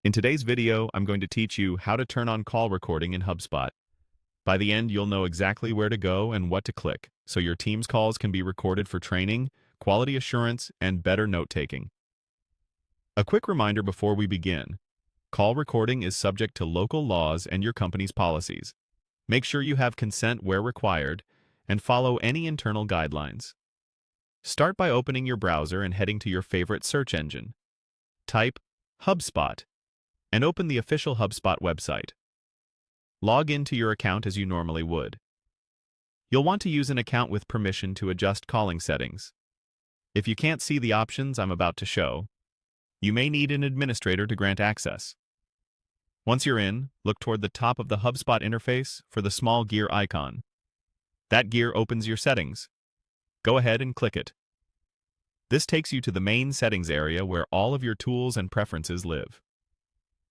In today's video, I'm going to teach you how to turn on call recording in HubSpot. By the end, you'll know exactly where to go and what to click, so your team's calls can be recorded for training, quality assurance, and better note-taking. A quick reminder before we begin. Call recording is subject to local laws and your company's policies. Make sure you have consent where required, and follow any internal guidelines. Start by opening your browser and heading to your favorite search engine. Type HubSpot and open the official HubSpot website. Log into your account as you normally would. You'll want to use an account with permission to adjust calling settings. If you can't see the options I'm about to show, you may need an administrator to grant access. Once you're in, look toward the top of the HubSpot interface for the small gear icon. That gear opens your settings. Go ahead and click it. This takes you to the main settings area where all of your tools and preferences live.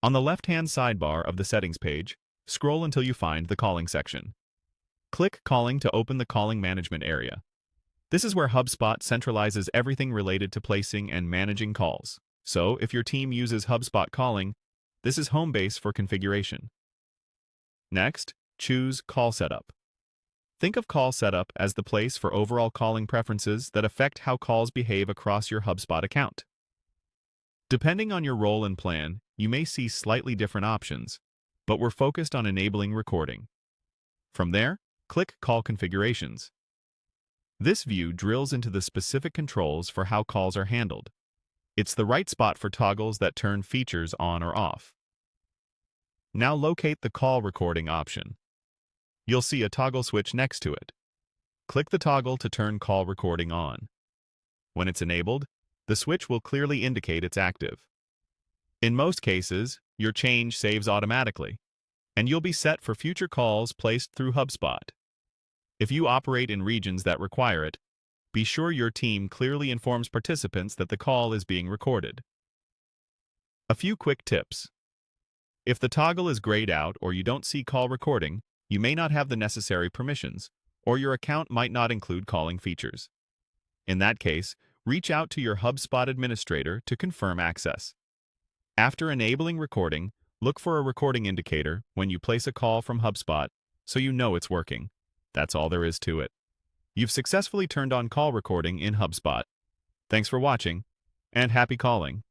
On the left-hand sidebar of the settings page, scroll until you find the calling section. Click Calling to open the calling management area. This is where HubSpot centralizes everything related to placing and managing calls. So, if your team uses HubSpot Calling, this is home base for configuration. Next, choose Call Setup. Think of Call Setup as the place for overall calling preferences that affect how calls behave across your HubSpot account. Depending on your role and plan, you may see slightly different options, but we're focused on enabling recording. From there, click Call Configurations. This view drills into the specific controls for how calls are handled. It's the right spot for toggles that turn features on or off. Now locate the call recording option. You'll see a toggle switch next to it. Click the toggle to turn call recording on. When it's enabled, the switch will clearly indicate it's active. In most cases, your change saves automatically, and you'll be set for future calls placed through HubSpot. If you operate in regions that require it, be sure your team clearly informs participants that the call is being recorded. A few quick tips. If the toggle is grayed out or you don't see call recording, you may not have the necessary permissions, or your account might not include calling features. In that case, reach out to your HubSpot administrator to confirm access. After enabling recording, look for a recording indicator when you place a call from HubSpot so you know it's working. That's all there is to it. You've successfully turned on call recording in HubSpot. Thanks for watching, and happy calling.